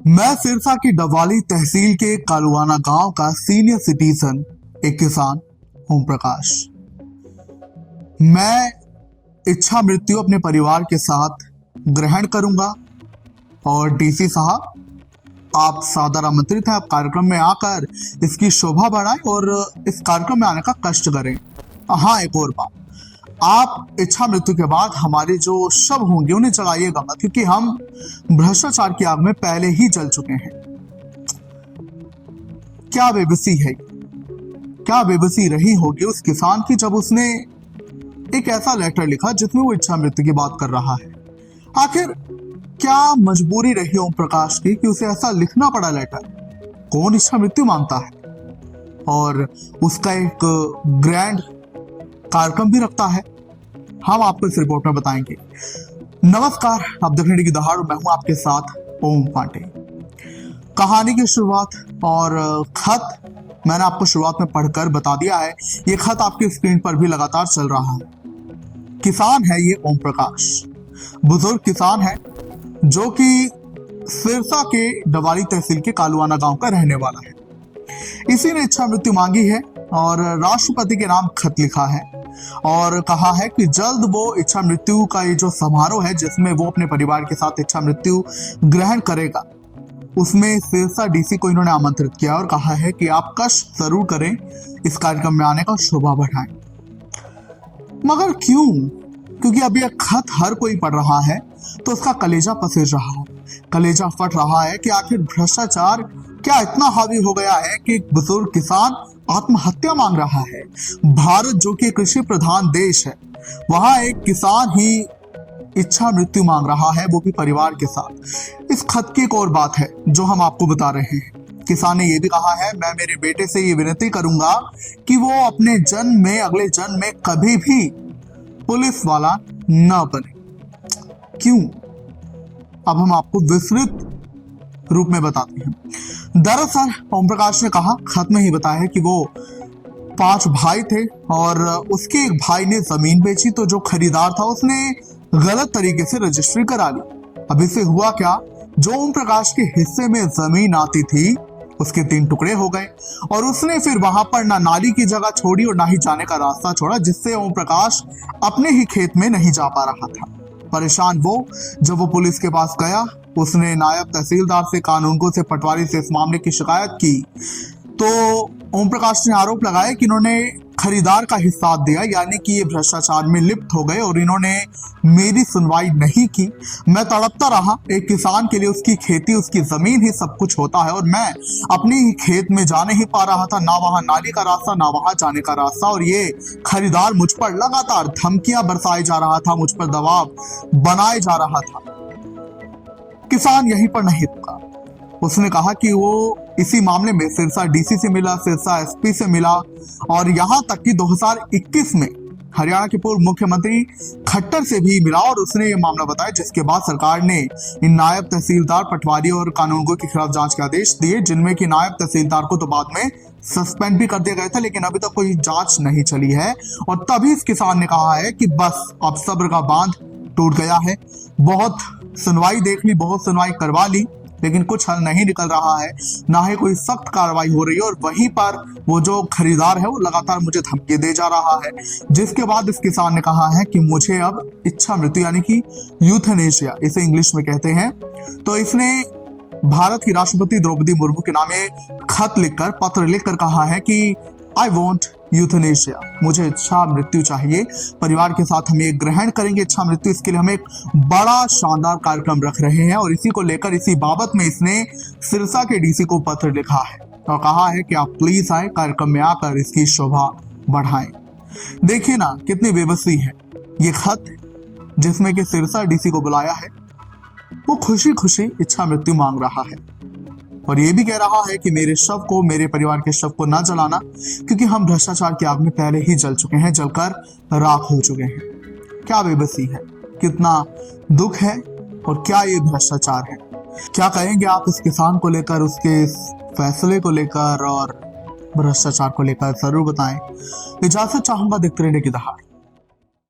मैं सिरसा की डवाली तहसील के कालुआना गांव का सीनियर सिटीजन एक किसान ओम प्रकाश। मैं इच्छा मृत्यु अपने परिवार के साथ ग्रहण करूंगा और डीसी साहब आप सादर आमंत्रित हैं। आप कार्यक्रम में आकर इसकी शोभा बढ़ाएं और इस कार्यक्रम में आने का कष्ट करें। हाँ, एक और बात, आप इच्छा मृत्यु के बाद हमारे जो शव होंगे उन्हें जलाइएगा मत, क्योंकि हम भ्रष्टाचार की आग में पहले ही जल चुके हैं। क्या बेबसी है, क्या बेबसी रही होगी उस किसान की जब उसने एक ऐसा लेटर लिखा जिसमें वो इच्छा मृत्यु की बात कर रहा है। आखिर क्या मजबूरी रही ओम प्रकाश की कि उसे ऐसा लिखना पड़ा लेटर? कौन इच्छा मृत्यु मांगता है और उसका एक ग्रैंड कार्यक्रम भी रखता है? हम आपको इस रिपोर्ट में बताएंगे। नमस्कार, आप देख रहे हैं की दहाड़, मैं हूं आपके साथ ओम पांडे। कहानी की शुरुआत और खत मैंने आपको शुरुआत में पढ़कर बता दिया है। ये खत आपकी स्क्रीन पर भी लगातार चल रहा है। किसान है ये ओम प्रकाश, बुजुर्ग किसान है जो कि सिरसा के डवाली तहसील के कालुआना गांव का रहने वाला है। इसी ने इच्छा मृत्यु मांगी है और राष्ट्रपति के नाम खत लिखा है और कहा है कि जल्द वो इच्छा मृत्यु का ये जो समारोह है जिसमें वो अपने परिवार के साथ इच्छा मृत्यु ग्रहण करेगा, उसमें सिरसा डीसी को इन्होंने आमंत्रित किया और कहा है कि आप कष्ट जरूर करें, इस कार्यक्रम में आने का शोभा बढ़ाएं। मगर क्यों? क्योंकि अब यह खत हर कोई पढ़ रहा है तो उसका कलेजा पसीज रहा है, कलेजा फट रहा है कि आखिर भ्रष्टाचार क्या इतना हावी हो गया है कि एक बुजुर्ग किसान आत्महत्या मांग रहा है। भारत जो कि कृषि प्रधान देश है, वहां एक किसान ही इच्छा मृत्यु मांग रहा है, वो भी परिवार के साथ। इस खत की एक और बात है जो हम आपको बता रहे हैं। किसान ने यह भी कहा है, मैं मेरे बेटे से ये विनती करूंगा कि वो अपने जन्म में, अगले जन्म में कभी भी पुलिस वाला न बने। क्यों? अब हम आपको विस्तृत रूप में बताते हैं। दरअसल ओम प्रकाश ने कहा, खत में ही बताया है कि वो 5 भाई थे और उसके एक भाई ने जमीन बेची तो जो खरीदार था उसने गलत तरीके से रजिस्ट्री करा ली। अब इससे हुआ क्या, जो ओम प्रकाश के हिस्से में जमीन आती थी उसके 3 टुकड़े हो गए और उसने फिर वहां पर ना नाली की जगह छोड़ी और ना ही जाने का रास्ता छोड़ा, जिससे ओम प्रकाश अपने ही खेत में नहीं जा पा रहा था। परेशान वो जब वो पुलिस के पास गया, उसने नायब तहसीलदार से, कानूनगो से, पटवारी से इस मामले की शिकायत की तो ओम प्रकाश ने आरोप लगाया कि इन्होंने खरीदार का हिस्सा दिया, यानी कि ये भ्रष्टाचार में लिप्त हो गए और इन्होंने मेरी सुनवाई नहीं की। मैं तड़पता रहा, एक किसान के लिए उसकी खेती, उसकी जमीन ही सब कुछ होता है और मैं अपने ही खेत में जा नहीं पा रहा था, ना वहां नाली का रास्ता ना वहां जाने का रास्ता, और ये खरीदार मुझ पर लगातार धमकियां बरसाए जा रहा था, मुझ पर दबाव बनाए जा रहा था। किसान यहीं पर नहीं रुका, उसने कहा कि वो इसी मामले में सिरसा डीसी से मिला, सिरसा एसपी से मिला और यहां तक कि 2021 में हरियाणा के पूर्व मुख्यमंत्री खट्टर से भी मिला और उसने ये मामला बताया, जिसके बाद सरकार ने इन नायब तहसीलदार, पटवारी और कानूनगो के खिलाफ जांच के आदेश दिए, जिनमें कि नायब तहसीलदार को तो बाद में सस्पेंड भी कर दिया गया था, लेकिन अभी तक कोई जांच नहीं चली है। और तभी इस किसान ने कहा है कि बस अब सब्र का बांध टूट गया है, बहुत सुनवाई देख ली, बहुत सुनवाई करवा ली, लेकिन कुछ हल नहीं निकल रहा है, ना ही कोई सख्त कार्रवाई हो रही है और वहीं पर वो जो खरीदार है वो लगातार मुझे धमकी दे जा रहा है। जिसके बाद इस किसान ने कहा है कि मुझे अब इच्छा मृत्यु, यानी कि यूथनेशिया इसे इंग्लिश में कहते हैं, तो इसने भारत की राष्ट्रपति द्रौपदी मुर्मू के नाम खत लिखकर, पत्र लिखकर कहा है कि आई वॉन्ट यूथनेशिया, मुझे इच्छा मृत्यु चाहिए, परिवार के साथ हम ये ग्रहण करेंगे इच्छा मृत्यु। इसके लिए हम एक बड़ा शानदार कार्यक्रम रख रहे हैं और इसी को लेकर, इसी बाबत में इसने सिरसा के डीसी को पत्र लिखा है और कहा है कि आप प्लीज आए, कार्यक्रम में आकर इसकी शोभा बढ़ाएं। देखिए ना कितनी बेबसी है। ये खत जिसमें कि सिरसा डीसी को बुलाया है, वो खुशी खुशी इच्छा मृत्यु मांग रहा है और ये भी कह रहा है कि मेरे शव को, मेरे परिवार के शव को ना जलाना, क्योंकि हम भ्रष्टाचार की आग में पहले ही जल चुके हैं, जलकर राख हो चुके हैं। क्या बेबसी है, कितना दुख है और क्या ये भ्रष्टाचार है। क्या कहेंगे आप इस किसान को लेकर, उसके इस फैसले को लेकर और भ्रष्टाचार को लेकर? जरूर बताएं। इजाजत चाहूंगा, देखते रहने की दहाड़।